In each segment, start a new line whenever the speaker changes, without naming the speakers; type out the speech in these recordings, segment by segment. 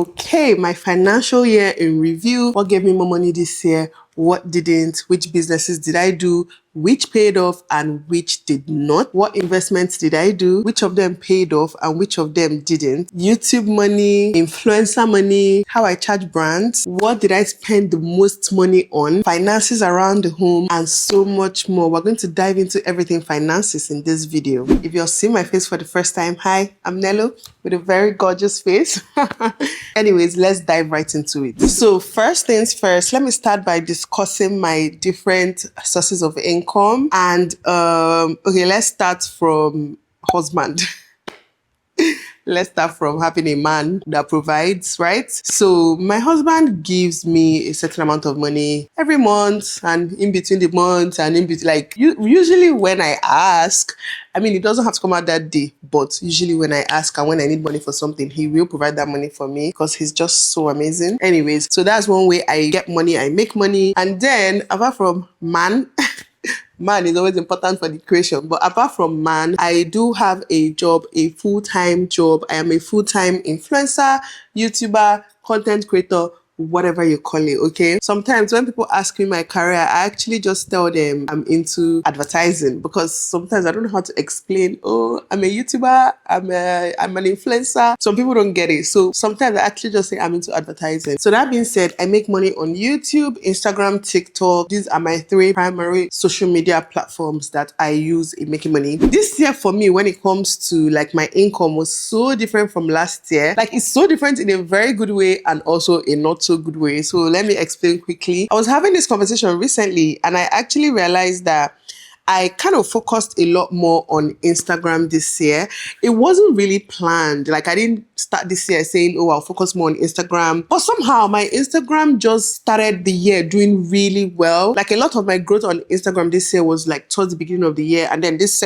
Okay, my financial year in review. What gave me more money this year? What didn't? Which businesses did I do? Which paid off and which did not? What investments did I do? Which of them paid off and which of them didn't? YouTube money, influencer money, how I charge brands, what did I spend the most money on, finances around the home, and so much more. We're going to dive into everything finances in this video. If you're seeing my face for the first time, hi, I'm Nelo with a very gorgeous face. Anyways, let's dive right into it. So first things first, let me start by discussing my different sources of income. And okay, let's start from husband. Let's start from having a man that provides, right? So my husband gives me a certain amount of money every month, and in between the months and in between, like usually when I ask, I mean, it doesn't have to come out that day, but usually when I ask and when I need money for something, he will provide that money for me because he's just so amazing. Anyways, so that's one way I get money, I make money. And then apart from man, man is always important for the creation. But apart from man, I do have a job, a full-time job. I am a full-time influencer, YouTuber, content creator, whatever you call it, okay? Sometimes when people ask me my career, I actually just tell them I'm into advertising because sometimes I don't know how to explain, oh, I'm a YouTuber, I'm an influencer. Some people don't get it. So sometimes I actually just say I'm into advertising. So that being said, I make money on YouTube, Instagram, TikTok. These are my three primary social media platforms that I use in making money. This year for me, when it comes to like my income, was so different from last year. Like it's so different in a very good way and also a not so good way. So let me explain quickly. I was having this conversation recently and I actually realized that I kind of focused a lot more on Instagram this year. It wasn't really planned. Like I didn't start this year saying, oh, I'll focus more on Instagram. But somehow my Instagram just started the year doing really well. Like a lot of my growth on Instagram this year was like towards the beginning of the year. And then this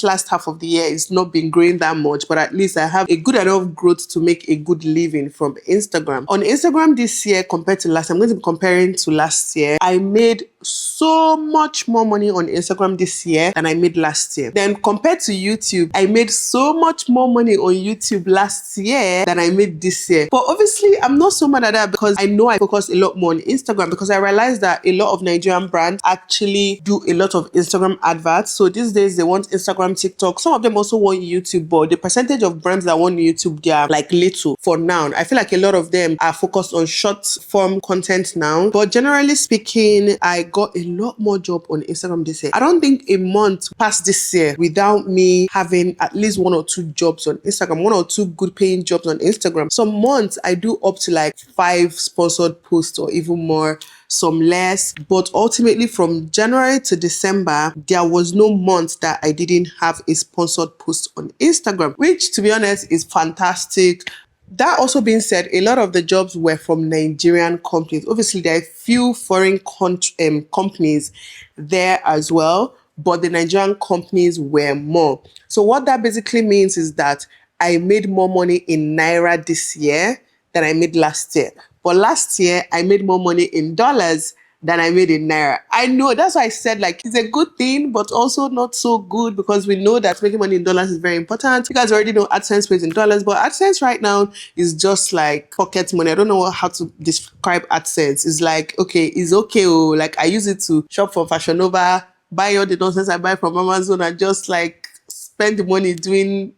last half of the year it's not been growing that much. But at least I have a good enough growth to make a good living from Instagram. On Instagram this year compared to last, I'm going to be comparing to last year. I made so much more money on Instagram this year than I made last year. Then compared to YouTube, I made so much more money on YouTube last year than I made this year. But obviously, I'm not so mad at that because I know I focus a lot more on Instagram because I realized that a lot of Nigerian brands actually do a lot of Instagram adverts. So these days, they want Instagram, TikTok. Some of them also want YouTube, but the percentage of brands that want YouTube, they are like little for now. I feel like a lot of them are focused on short form content now. But generally speaking, I got a lot more job on Instagram this year. I don't think a month passed this year without me having at least 1 or 2 jobs on Instagram, 1 or 2 good paying jobs on Instagram. Some months I do up to like 5 sponsored posts or even more, some less. But ultimately from January to December, there was no month that I didn't have a sponsored post on Instagram, which to be honest is fantastic. That also being said, a lot of the jobs were from Nigerian companies. Obviously, there are a few foreign companies there as well, but the Nigerian companies were more. So what that basically means is that I made more money in Naira this year than I made last year. But last year, I made more money in dollars than I made in Naira. I know, that's why I said like it's a good thing, but also not so good because we know that making money in dollars is very important. You guys already know AdSense pays in dollars, but AdSense right now is just like pocket money. I don't know how to describe AdSense. It's like, okay, it's okay. Oh, like I use it to shop from Fashion Nova, buy all the nonsense I buy from Amazon and just like spend the money doing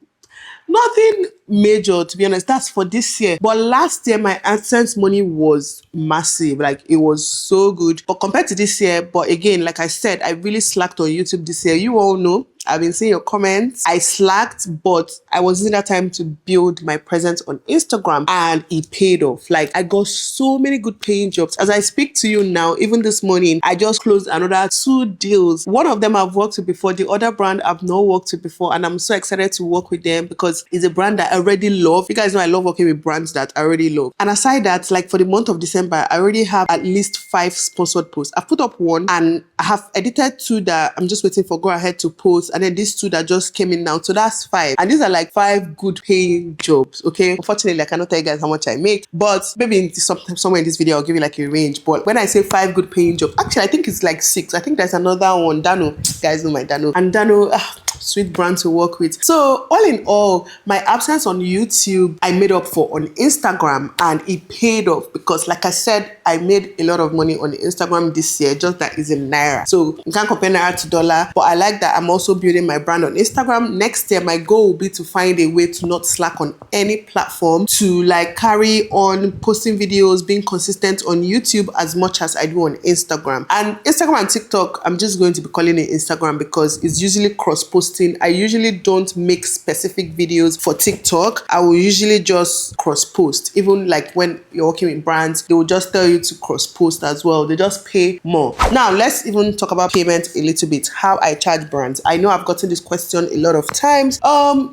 nothing major, to be honest. That's for this year. But last year, my AdSense money was massive. Like, it was so good. But compared to this year, but again, like I said, I really slacked on YouTube this year. You all know. I've been seeing your comments. I slacked, but I was using that time to build my presence on Instagram and it paid off. Like I got so many good paying jobs. As I speak to you now, even this morning, I just closed another 2 deals. One of them I've worked with before, the other brand I've not worked with before, and I'm so excited to work with them because it's a brand that I already love. You guys know I love working with brands that I already love. And aside that, like for the month of December, I already have at least 5 sponsored posts. I've put up 1 and I have edited 2 that I'm just waiting for go ahead to post. And then these 2 that just came in now. So that's 5. And these are like 5 good paying jobs. Okay. Unfortunately, I cannot tell you guys how much I make, but maybe somewhere in this video, I'll give you like a range. But when I say 5 good paying jobs, actually, I think it's like 6. I think there's another one. Dano, guys know my Dano. And Dano, sweet brand to work with. So all in all, my absence on YouTube, I made up for on Instagram, and it paid off because, like I said, I made a lot of money on Instagram this year, just that is in Naira. So you can't compare Naira to dollar, but I like that I'm also building my brand on Instagram. Next year, my goal will be to find a way to not slack on any platform, to like carry on posting videos, being consistent on YouTube as much as I do on Instagram. And Instagram and TikTok, I'm just going to be calling it Instagram because it's usually cross-posting. I usually don't make specific videos for TikTok. I will usually just cross-post. Even like when you're working with brands, they will just tell you to cross-post as well. They just pay more. Now, let's even talk about payment a little bit, how I charge brands. I know I've gotten this question a lot of times.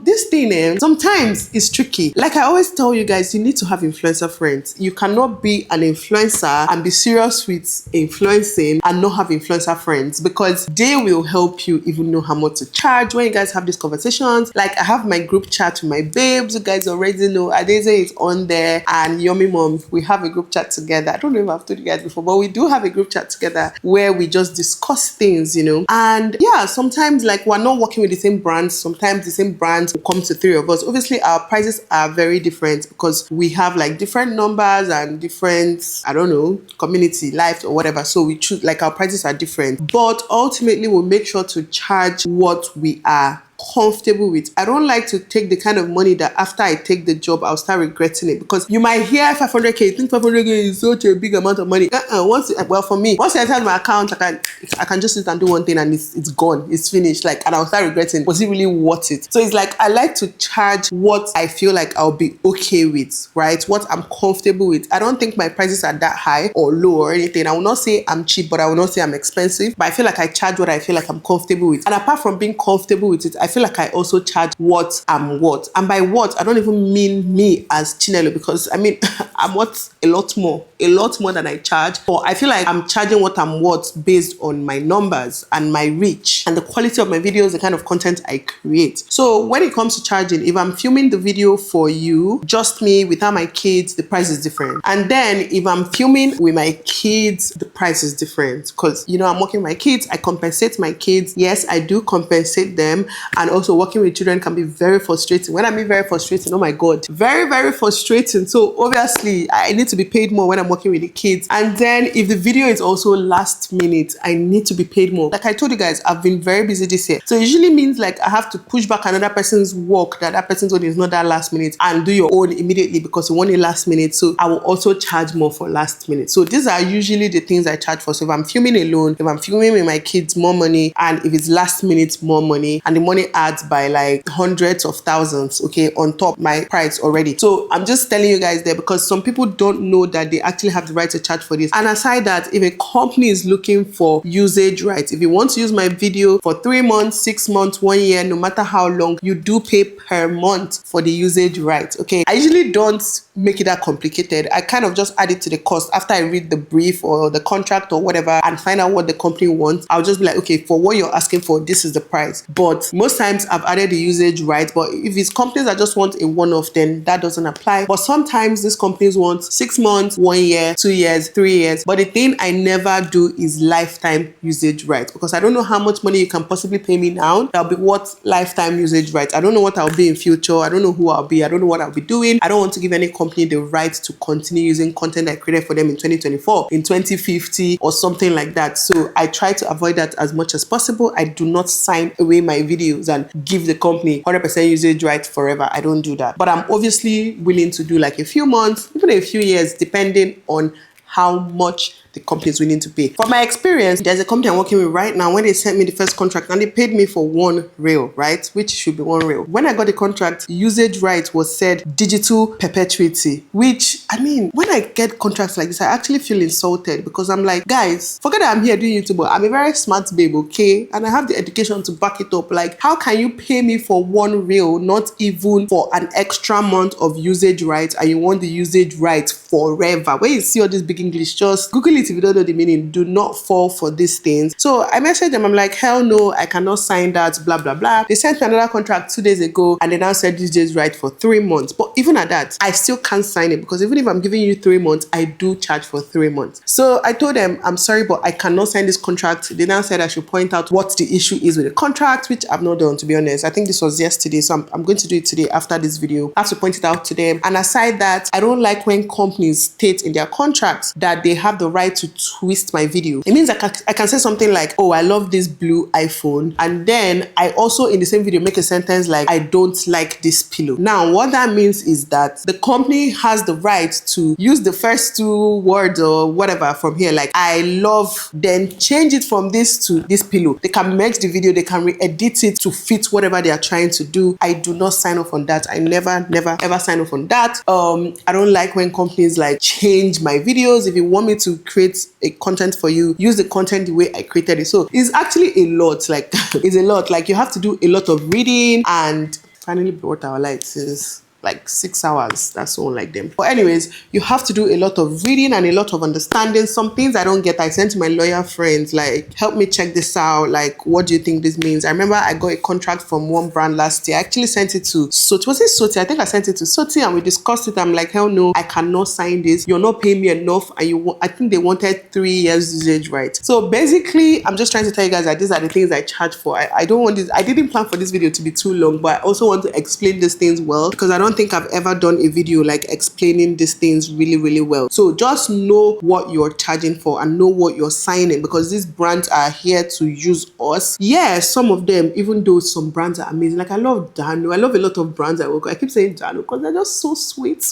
This thing, sometimes it's tricky. Like I always tell you guys, you need to have influencer friends. You cannot be an influencer and be serious with influencing and not have influencer friends, because they will help you even know how much to charge when you guys have these conversations. Like I have my group chat with my babes. You guys already know Adeze is on there, and Yomi Mom, we have a group chat together. I don't know if I've told you guys before, but we do have a group chat together where we just discuss things, you know. And yeah, sometimes like we're not working with the same brands. Sometimes the same brands will come to three of us. Obviously our prices are very different because we have like different numbers and different, I don't know, community life or whatever. So we choose, like our prices are different, but ultimately we'll make sure to charge what we are comfortable with. I don't like to take the kind of money that after I take the job I'll start regretting it, because you might hear 500k, you think 500k is such a big amount of money. Well, for me, once I enter my account, I can just sit and do one thing and it's gone, it's finished. Like, and I'll start regretting, was it really worth it? So it's like I like to charge what I feel like I'll be okay with, right? What I'm comfortable with. I don't think my prices are that high or low or anything. I will not say I'm cheap, but I will not say I'm expensive. But I feel like I charge what I feel like I'm comfortable with. And apart from being comfortable with it, I feel like I also charge what I'm worth. And by what, I don't even mean me as Chinelo, because I mean, I'm worth a lot more than I charge. But I feel like I'm charging what I'm worth based on my numbers and my reach and the quality of my videos, the kind of content I create. So when it comes to charging, if I'm filming the video for you, just me without my kids, the price is different. And then if I'm filming with my kids, the price is different, because, you know, I'm working with my kids, I compensate my kids. Yes, I do compensate them. And also working with children can be very frustrating. When I mean very frustrating, oh my God, very, very frustrating. So obviously I need to be paid more when I'm working with the kids. And then if the video is also last minute, I need to be paid more. Like I told you guys, I've been very busy this year. So it usually means like I have to push back another person's work that person's own is not that last minute, and do your own immediately because you want it last minute. So I will also charge more for last minute. So these are usually the things I charge for. So if I'm filming alone, if I'm filming with my kids, more money. And if it's last minute, more money. And the money adds by like hundreds of thousands, okay, on top my price already. So I'm just telling you guys there because some people don't know that they actually have the right to charge for this. And aside that, if a company is looking for usage rights, if you want to use my video for 3 months, 6 months, 1 year, no matter how long, you do pay per month for the usage rights, okay? I usually don't make it that complicated. I kind of just add it to the cost after I read the brief or the contract or whatever and find out what the company wants. I'll just be like, okay, for what you're asking for, this is the price. But most times I've added the usage right. But if it's companies that just want a one-off, then that doesn't apply. But sometimes these companies want 6 months, 1 year, 2 years, 3 years. But the thing I never do is lifetime usage rights, because I don't know how much money you can possibly pay me now. That'll be what lifetime usage rights. I don't know what I'll be in future. I don't know who I'll be. I don't know what I'll be doing. I don't want to give any company the right to continue using content I created for them in 2024, in 2050 or something like that. So I try to avoid that as much as possible. I do not sign away my videos and give the company 100% usage rights forever. I don't do that. But I'm obviously willing to do like a few months, even a few years, depending on how much the company is willing to pay. From my experience, there's a company I'm working with right now. When they sent me the first contract and they paid me for 1 reel, right? Which should be 1 reel. When I got the contract, usage right was said digital perpetuity, which, I mean, when I get contracts like this, I actually feel insulted, because I'm like, guys, forget that I'm here doing YouTube, but I'm a very smart babe, okay? And I have the education to back it up. Like, how can you pay me for 1 reel, not even for an extra month of usage rights, and you want the usage rights forever? When you see all this big English, just Google it it if you don't know the meaning. Do not fall for these things. So I messaged them. I'm like, hell no, I cannot sign that, blah, blah, blah. They sent me another contract 2 days ago and they now said this is right for 3 months. But even at that, I still can't sign it because even if I'm giving you 3 months, I do charge for 3 months. So I told them, I'm sorry, but I cannot sign this contract. They now said I should point out what the issue is with the contract, which I've not done, to be honest. I think this was yesterday, so I'm going to do it today after this video. I have to point it out to them. And aside that, I don't like when companies state in their contracts that they have the right to twist my video. It means I can say something like, oh, I love this blue iPhone. And then I also in the same video make a sentence like, I don't like this pillow. Now, what that means is that the company has the right to use the first 2 words or whatever from here, like I love, then change it from this to this pillow. They can merge the video, they can re-edit it to fit whatever they are trying to do. I do not sign off on that. I never ever sign off on that. I don't like when companies like change my videos. If you want me to create a content for you, use the content the way I created it. So it's actually a lot, like it's a lot. Like you have to do a lot of reading, and finally brought our lights is like 6 hours. That's so unlike them. But anyways, you have to do a lot of reading and a lot of understanding. Some things I don't get, I sent to my lawyer friends, like, help me check this out. Like, what do you think this means? I remember I got a contract from one brand last year. I actually sent it to Soti. Was it Soti? I think I sent it to Soti and we discussed it. I'm like, hell no, I cannot sign this. You're not paying me enough. And I think they wanted 3 years usage, right? So basically, I'm just trying to tell you guys that these are the things I charge for. I don't want this. I didn't plan for this video to be too long, but I also want to explain these things well, because I don't think I've ever done a video like explaining these things really well. So just know what you're charging for and know what you're signing, because these brands are here to use us. Yeah, some of them, even though some brands are amazing. Like I love Dano. I love a lot of brands I work with. I keep saying Dano because they're just so sweet.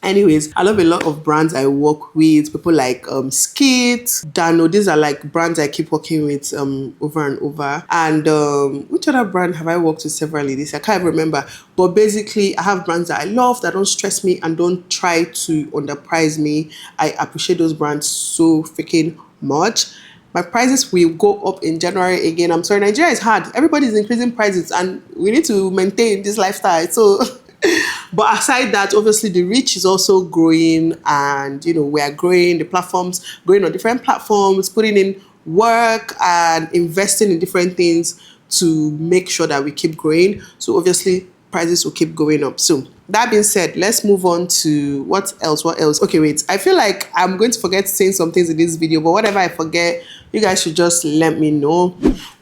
Anyways, I love a lot of brands I work with. People like Skit, Dano. These are like brands I keep working with over and over. And which other brand have I worked with severally this year? I can't remember. But basically, I have brands that I love that don't stress me and don't try to underprice me. I appreciate those brands so freaking much. My prices will go up in January again. I'm sorry, Nigeria is hard. Everybody's increasing prices and we need to maintain this lifestyle. So, but aside that, obviously the reach is also growing, and you know, we are growing, the platforms, growing on different platforms, putting in work and investing in different things to make sure that we keep growing. So obviously prices will keep going up. So that being said, let's move on to what else. Okay, wait, I feel like I'm going to forget saying some things in this video, but whatever I forget, you guys should just let me know.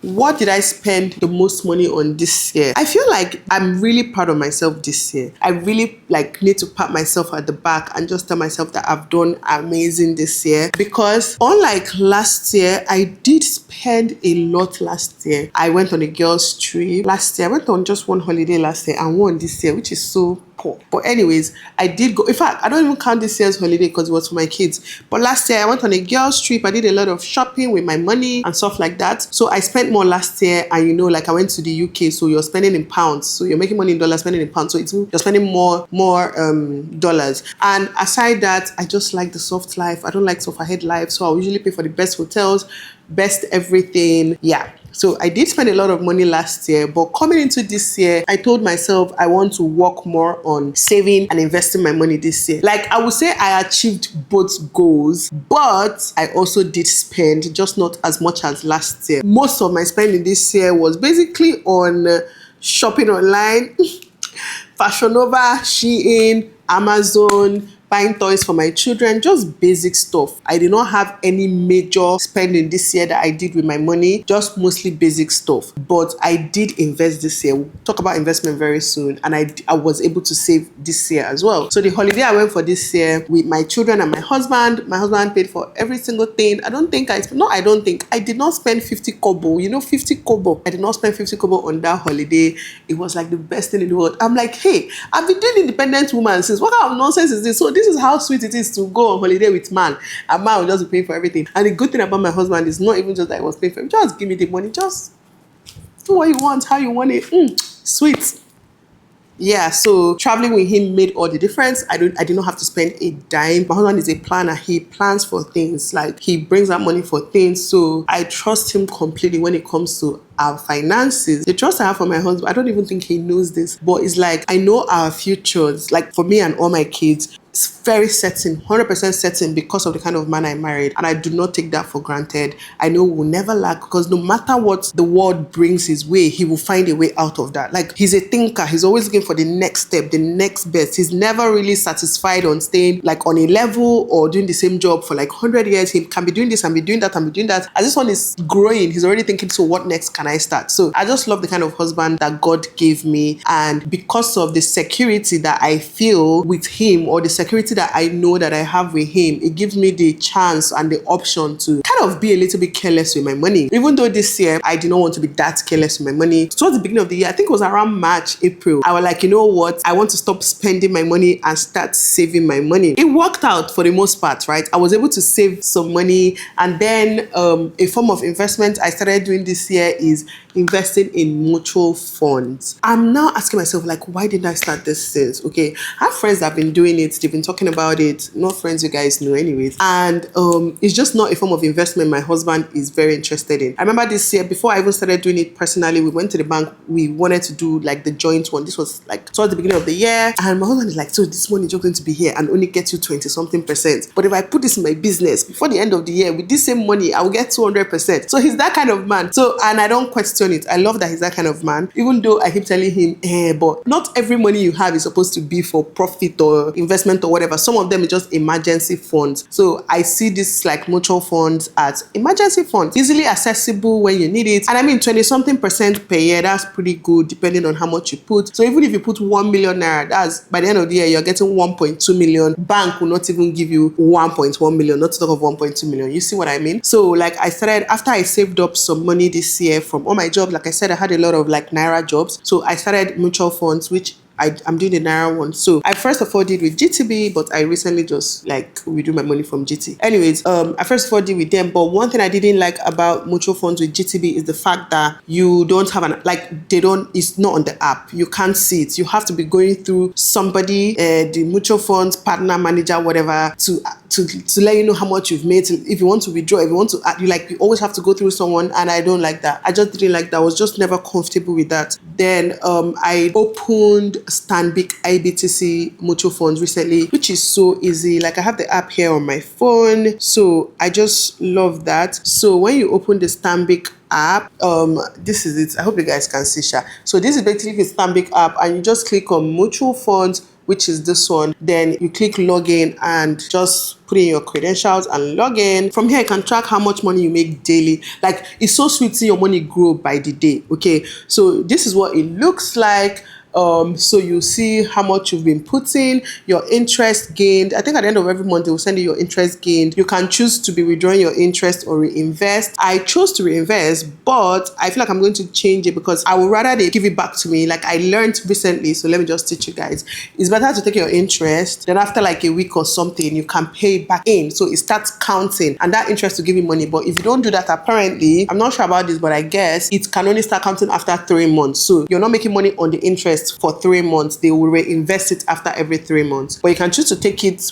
What did I spend the most money on this year? I feel like I'm really proud of myself this year. I really like need to pat myself at the back and just tell myself that I've done amazing this year, because unlike last year, I did spend a lot last year. I went on a girls' trip last year. I went on just one holiday last year and one this year, which is so poor. But anyways, I did go. In fact, I don't even count this year's holiday because it was for my kids. But last year I went on a girls' trip. I did a lot of shopping with my money and stuff like that. So I spent more last year, and you know, like I went to the UK, so you're spending in pounds. So you're making money in dollars, spending in pounds. So you're spending more dollars. And aside that, I just like the soft life. I don't like soft ahead life. So I usually pay for the best hotels, best everything. Yeah. So I did spend a lot of money last year, but coming into this year, I told myself I want to work more on saving and investing my money this year. Like I would say I achieved both goals, but I also did spend, just not as much as last year. Most of my spending this year was basically on shopping online, Fashion Nova, Shein, Amazon, buying toys for my children, just basic stuff. I did not have any major spending this year that I did with my money, just mostly basic stuff. But I did invest this year. We'll talk about investment very soon. And I was able to save this year as well. So the holiday I went for this year with my children and my husband paid for every single thing. I did not spend 50 kobo. You know, 50 kobo. I did not spend 50 kobo on that holiday. It was like the best thing in the world. I'm like, hey, I've been doing independent woman since. What kind of nonsense is this? So this is how sweet it is to go on holiday with man, and man will just be paying for everything. And the good thing about my husband is not even just that I was paying for him, just give me the money, just do what you want, how you want it. Sweet. Yeah, so traveling with him made all the difference. I did not have to spend a dime. My husband is a planner. He plans for things, like he brings out money for things. So I trust him completely when it comes to our finances. The trust I have for my husband, I don't even think he knows this, but it's like I know our futures, like for me and all my kids. It's very certain, 100% certain because of the kind of man I married. And I do not take that for granted. I know we'll never lack because no matter what the world brings his way, he will find a way out of that. Like he's a thinker. He's always looking for the next step, the next best. He's never really satisfied on staying like on a level or doing the same job for like 100 years. He can be doing this and be doing that and be doing that. As this one is growing, he's already thinking, so what next can I start? So I just love the kind of husband that God gave me. And because of the security that I feel with him, or the security that I know that I have with him, it gives me the chance and the option to kind of be a little bit careless with my money. Even though this year I did not want to be that careless with my money. Towards the beginning of the year, I think it was around March, April, I was like, you know what? I want to stop spending my money and start saving my money. It worked out for the most part, right? I was able to save some money, and then a form of investment I started doing this year is investing in mutual funds. I'm now asking myself, like, why didn't I start this since? Okay, I have friends that have been doing it, they've been talking about it, not friends you guys know anyways, and it's just not a form of investment my husband is very interested in. I remember this year, before I even started doing it personally, we went to the bank, we wanted to do like the joint one. This was like towards the beginning of the year, and my husband is like, so this money is just going to be here and only get you 20 something percent, but if I put this in my business before the end of the year with this same money, I will get 200%. So he's that kind of man. So, and I don't question it. I love that he's that kind of man, even though I keep telling him, but not every money you have is supposed to be for profit or investment or whatever. Some of them is just emergency funds. So I see this like mutual funds as emergency funds, easily accessible when you need it. And I mean, 20 something percent per year, that's pretty good depending on how much you put. So even if you put 1 million naira, that's by the end of the year, you're getting 1.2 million. Bank will not even give you 1.1 million, not to talk of 1.2 million. You see what I mean? So like I started, after I saved up some money this year from all my jobs, like I said, I had a lot of like Naira jobs. So I started mutual funds, which I'm doing the Naira one. So I first of all did with GTB, but I recently just like withdrew my money from GT. Anyways, I first of all did with them. But one thing I didn't like about mutual funds with GTB is the fact that you don't have it's not on the app. You can't see it. You have to be going through somebody, the mutual funds partner, manager, whatever, to let you know how much you've made. If you want to withdraw, if you want to add, you always have to go through someone, and I don't like that. I just didn't like that. I was just never comfortable with that. Then I opened Stanbic IBTC mutual funds recently, which is so easy. Like I have the app here on my phone, so I just love that. So when you open the Stanbic app, this is it. I hope you guys can see. So this is basically the Stanbic app, and you just click on mutual funds, which is this one. Then you click login and just put in your credentials and log in. From here, you can track how much money you make daily. Like, it's so sweet seeing your money grow by the day. Okay, so this is what it looks like. So you see how much you've been putting, your interest gained. I think at the end of every month, they will send you your interest gained. You can choose to be withdrawing your interest or reinvest. I chose to reinvest, but I feel like I'm going to change it because I would rather they give it back to me. Like I learned recently, so let me just teach you guys. It's better to take your interest, then after like a week or something, you can pay it back in. So it starts counting, and that interest will give you money. But if you don't do that, apparently, I'm not sure about this, but I guess it can only start counting after 3 months. So you're not making money on the interest for 3 months. They will reinvest it after every 3 months, but you can choose to take it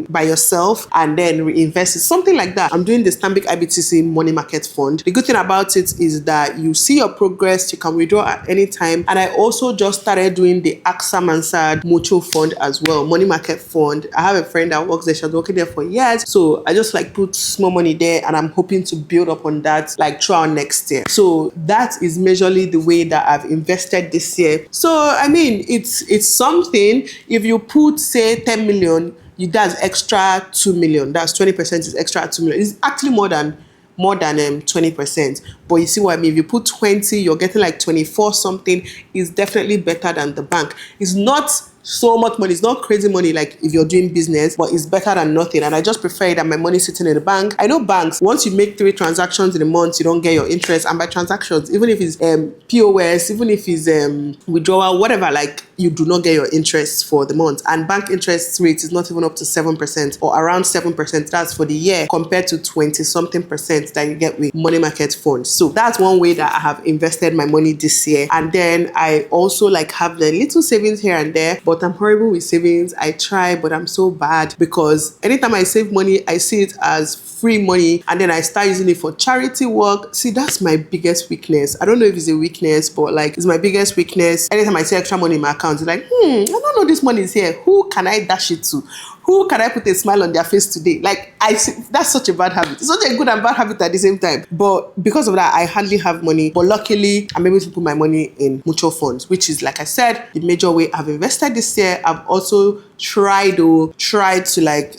by yourself and then reinvest it, something like that. I'm doing the Stanbic IBTC money market fund. The good thing about it is that you see your progress, you can withdraw at any time. And I also just started doing the AXA Mansard mutual fund as well, money market fund. I have a friend that works there. She's working there for years, so I just like put small money there, and I'm hoping to build up on that like throughout next year. So that is majorly the way that I've invested this year. So I mean, it's something. If you put say 10 million, that's extra 2 million. That's 20% is extra 2 million. It's actually more than 20%. But you see what I mean? If you put 20, you're getting like 24 something. Is definitely better than the bank. It's not so much money. It's not crazy money like if you're doing business, but it's better than nothing. And I just prefer that my money sitting in the bank. I know banks, once you make 3 transactions in a month, you don't get your interest. And by transactions, even if it's POS, even if it's withdrawal, whatever, like you do not get your interest for the month. And bank interest rate is not even up to 7% or around 7%. That's for the year, compared to 20 something percent that you get with money market funds. So that's one way that I have invested my money this year. And then I also like have the little savings here and there, but but I'm horrible with savings. I try, but I'm so bad because anytime I save money, I see it as free money and then I start using it for charity work. See, that's my biggest weakness. I don't know if it's a weakness, but like it's my biggest weakness. Anytime I see extra money in my account, it's like, I don't know this money is here. Who can I dash it to? Who can I put a smile on their face today? Like, that's such a bad habit. It's such a good and bad habit at the same time. But because of that, I hardly have monay. But luckily, I'm able to put my money in mutual funds, which is, like I said, the major way I've invested this year. I've also tried to like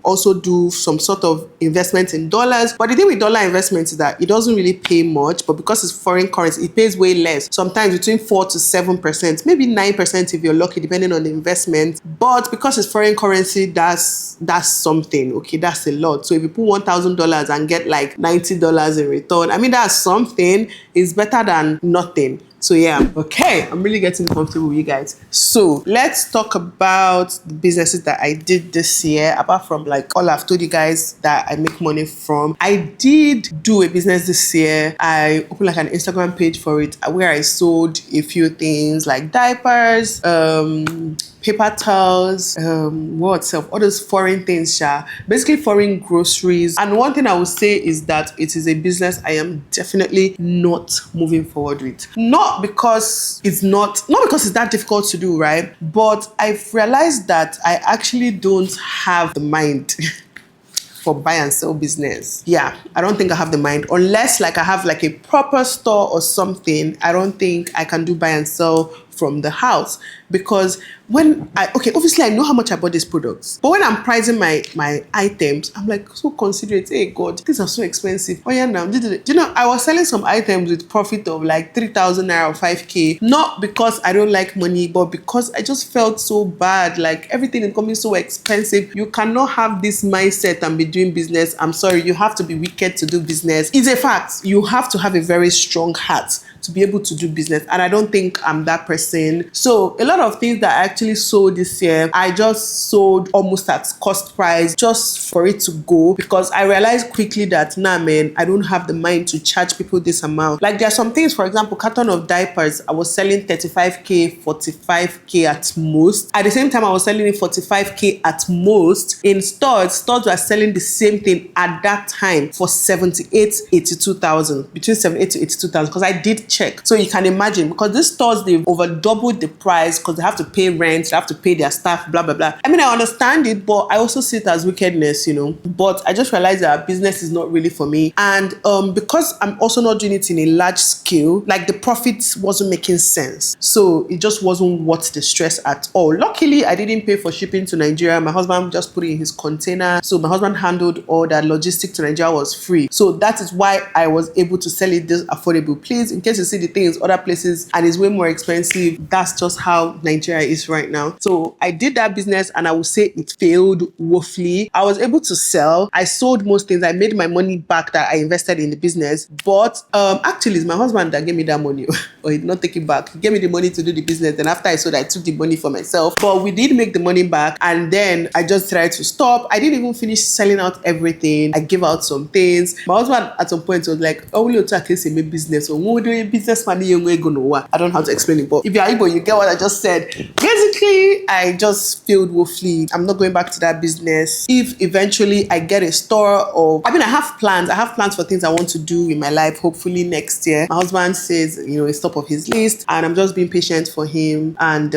also do some sort of investment in dollars. But the thing with dollar investments is that it doesn't really pay much, but because it's foreign currency, it pays way less. Sometimes between 4 to 7%, maybe 9% if you're lucky, depending on the investment. But because it's foreign currency, that's something. Okay, that's a lot. So if you put $1,000 and get like $90 in return, I mean, that's something. It's better than nothing. So yeah, okay, I'm really getting comfortable with you guys. So let's talk about the businesses that I did this year. Apart from like all I've told you guys that I make money from, I did do a business this year. I opened like an Instagram page for it where I sold a few things like diapers, paper towels, what else? All those foreign things, basically foreign groceries. And one thing I would say is that it is a business I am definitely not moving forward with. Not because it's that difficult to do, right? But I've realized that I actually don't have the mind for buy and sell business. Yeah, I don't think I have the mind. Unless like I have like a proper store or something, I don't think I can do buy and sell from the house. Because obviously I know how much I bought these products, but when I'm pricing my items, I'm like so considerate. Hey God, these are so expensive. Oh yeah, now you know, I was selling some items with profit of like 3,000 naira or 5k, not because I don't like money, but because I just felt so bad. Like everything is becoming so expensive. You cannot have this mindset and be doing business. I'm sorry, you have to be wicked to do business. It's a fact. You have to have a very strong heart to be able to do business, and I don't think I'm that person. So a lot of things that I actually sold this year, I just sold almost at cost price just for it to go, because I realized quickly that man, I don't have the mind to charge people this amount. Like there are some things, for example, carton of diapers, I was selling 35k, 45k at most. At the same time, I was selling it 45k at most. In stores were selling the same thing at that time for 82,000, between 78 to 82,000, because I did check. So you can imagine, because these stores, they've over doubled the price because they have to pay rent, they have to pay their staff, blah blah blah. I mean, I understand it, but I also see it as wickedness, you know. But I just realized that business is not really for me, and because I'm also not doing it in a large scale, like the profits wasn't making sense, so it just wasn't worth the stress at all. Luckily, I didn't pay for shipping to Nigeria. My husband just put it in his container, so my husband handled all that. Logistics to Nigeria was free, so that is why I was able to sell it this affordable. Please, in case you see the things other places and it's way more expensive, that's just how Nigeria is right now. So I did that business, and I would say it failed woefully. I was able to sell. I sold most things. I made my money back that I invested in the business. But actually, it's my husband that gave me that money. Or he did not take it back. He gave me the money to do the business. Then after I sold, I took the money for myself. But we did make the money back, and then I just tried to stop. I didn't even finish selling out everything. I gave out some things. My husband at some point was like, "Oh, we'll talk about business. Or we'll do business money. I don't know how to explain it, but if you're able, you get what I just said." Basically, I just failed woefully. I'm not going back to that business. If eventually I get a store, or I have plans. I have plans for things I want to do in my life, hopefully next year. My husband says, it's top of his list, and I'm just being patient for him. And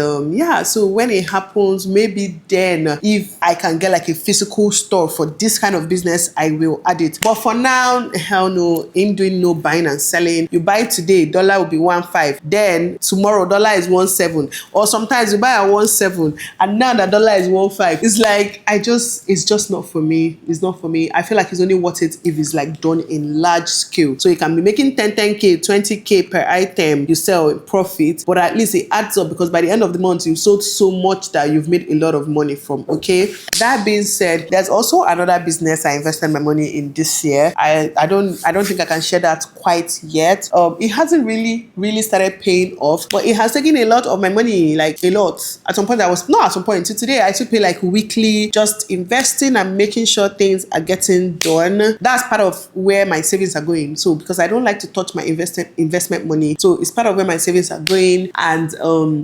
so when it happens, maybe then if I can get like a physical store for this kind of business, I will add it. But for now, hell no, ain't doing no buying and selling. You buy today, dollar will be 1.5. Then tomorrow, dollar is 1.7. Or sometimes you buy at 1.7 and now the dollar is 1.5. It's like, it's just not for me. It's not for me. I feel like it's only worth it if it's like done in large scale. So you can be making 10k, 20k per item you sell in profit, but at least it adds up, because by the end of the month, you've sold so much that you've made a lot of money from. Okay. That being said, there's also another business I invested my money in this year. I don't think I can share that quite yet. It hasn't really started paying off, but it has taken a lot of my money, like a lot. at some point I was not at some point. So today I still pay like weekly, just investing and making sure things are getting done. That's part of where my savings are going. So because I don't like to touch my investment money, so it's part of where my savings are going. And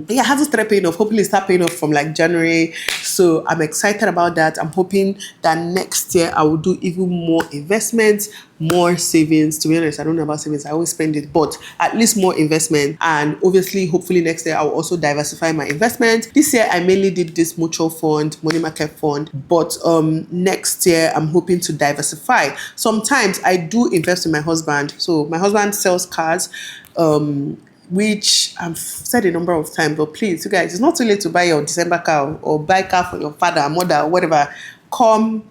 yeah, it hasn't started paying off. Hopefully, start paying off from like January. So I'm excited about that. I'm hoping that next year I will do even more investments, more savings. To be honest, I don't know about savings. I always spend it, but at least more investment. And obviously, hopefully next year I will also diversify my investment. This year I mainly did this mutual fund, money market fund, but next year I'm hoping to diversify. Sometimes I do invest in my husband. So my husband sells cars, which I've said a number of times, but please, you guys, it's not too late to buy your December car or buy car for your father, mother, whatever. Come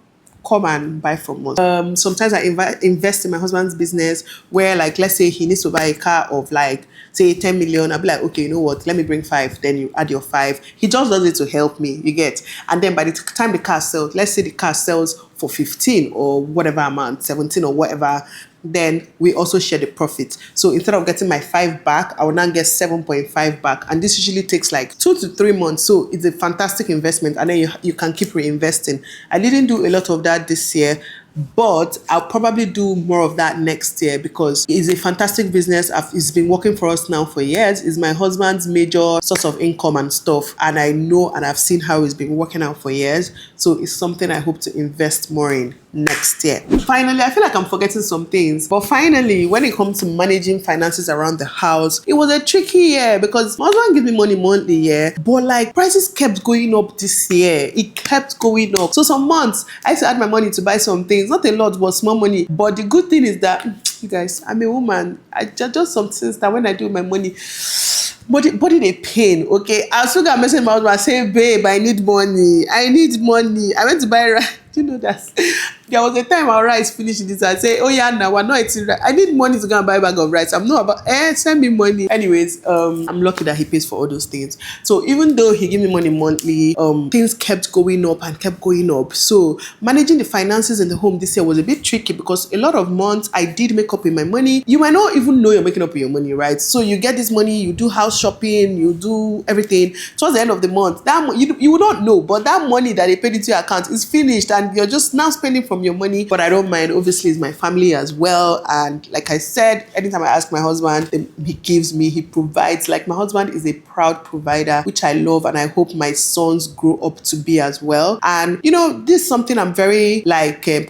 and buy from us. Sometimes I invest in my husband's business, where like, let's say he needs to buy a car of like, say 10 million. I'll be like, okay, you know what, let me bring 5, then you add your 5. He just does it to help me, you get. And then by the time the car sells, let's say the car sells for 15 or whatever amount, 17 or whatever, then we also share the profit. So instead of getting my 5 back, I will now get 7.5 back. And this usually takes like 2 to 3 months. So it's a fantastic investment. And then you can keep reinvesting. I didn't do a lot of that this year, but I'll probably do more of that next year because it's a fantastic business. It's been working for us now for years. It's my husband's major source of income and stuff. And I know and I've seen how it's been working out for years. So it's something I hope to invest more in next year. Finally, I feel like I'm forgetting some things. But finally, when it comes to managing finances around the house, it was a tricky year because my husband gives me money monthly, yeah. But like prices kept going up this year. It kept going up. So some months, I used to add my money to buy some things. Not a lot, but small money. But the good thing is that, you guys, I'm a woman. I just some things that when I do my money, body they pain, okay? I still got message my husband, say, babe, I need money. I went to buy rice. Do you know that? There was a time our rice finished this. I say, oh yeah, now we're not eating rice. I need money to go and buy a bag of rice. I'm not about, send me money. Anyways, I'm lucky that he pays for all those things. So even though he give me money monthly, things kept going up and kept going up. So managing the finances in the home this year was a bit tricky because a lot of months I did make up with my money. You might not even know you're making up with your money, right? So you get this money, you do house shopping, you do everything. Towards the end of the month, that you will not know, but that money that they paid into your account is finished and you're just now spending from your money. But I don't mind. Obviously, it's my family as well. And like I said, anytime I ask my husband, he gives me, he provides. Like my husband is a proud provider, which I love. And I hope my sons grow up to be as well. And you know, this is something I'm very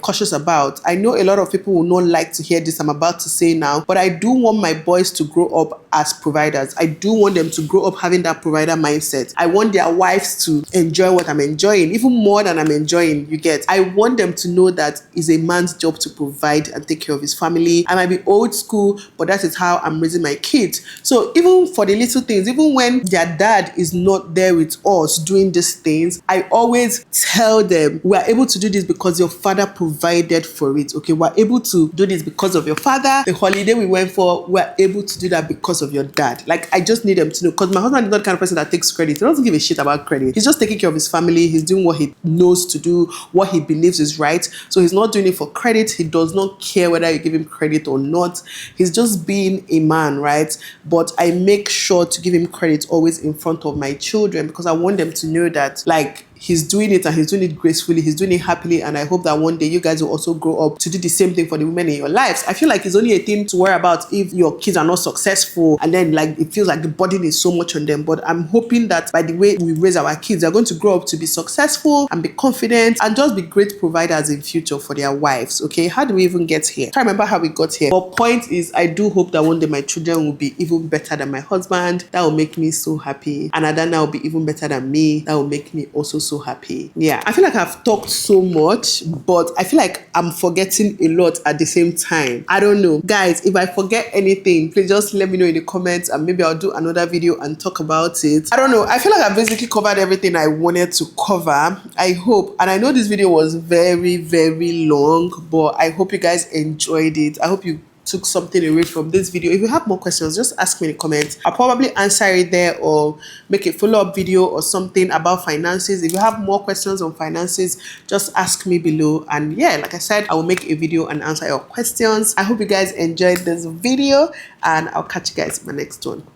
cautious about. I know a lot of people will not like to hear this I'm about to say now, but I do want my boys to grow up as providers. I do want them to grow up having that provider mindset. I want their wives to enjoy what I'm enjoying, even more than I'm enjoying, you get. I want them to know that it's a man's job to provide and take care of his family. I might be old school, but that is how I'm raising my kids. So even for the little things, even when their dad is not there with us doing these things, I always tell them, we're able to do this because your father provided for it. Okay, we're able to do this because of your father. The holiday we went for, we're able to do that because of your dad. Like, I just need them to know, because my husband is not the kind of person that takes credit. He doesn't give a shit about credit. He's just taking care of his family. He's doing what he knows to do, what he believes is right. So he's not doing it for credit. He does not care whether you give him credit or not. He's just being a man, right? But I make sure to give him credit always in front of my children because I want them to know that, like, he's doing it and he's doing it gracefully, he's doing it happily, and I hope that one day you guys will also grow up to do the same thing for the women in your lives. I feel like it's only a thing to worry about if your kids are not successful and then like it feels like the burden is so much on them. But I'm hoping that by the way we raise our kids, they're going to grow up to be successful and be confident and just be great providers in future for their wives. Okay, how do we even get here? I can't remember how we got here. But point is, I do hope that one day my children will be even better than my husband. That will make me so happy. And Adana will be even better than me. That will make me also so happy. Yeah, I feel like I've talked so much, but I feel like I'm forgetting a lot at the same time. I don't know. Guys, if I forget anything, please just let me know in the comments and maybe I'll do another video and talk about it. I don't know. I feel like I've basically covered everything I wanted to cover. I hope, and I know this video was very, very long, but I hope you guys enjoyed it. I hope you took something away from this video. If you have more questions, just ask me in the comments. I'll probably answer it there or make a follow-up video or something about finances. If you have more questions on finances, just ask me below. And yeah, like I said, I will make a video and answer your questions. I hope you guys enjoyed this video and I'll catch you guys in my next one.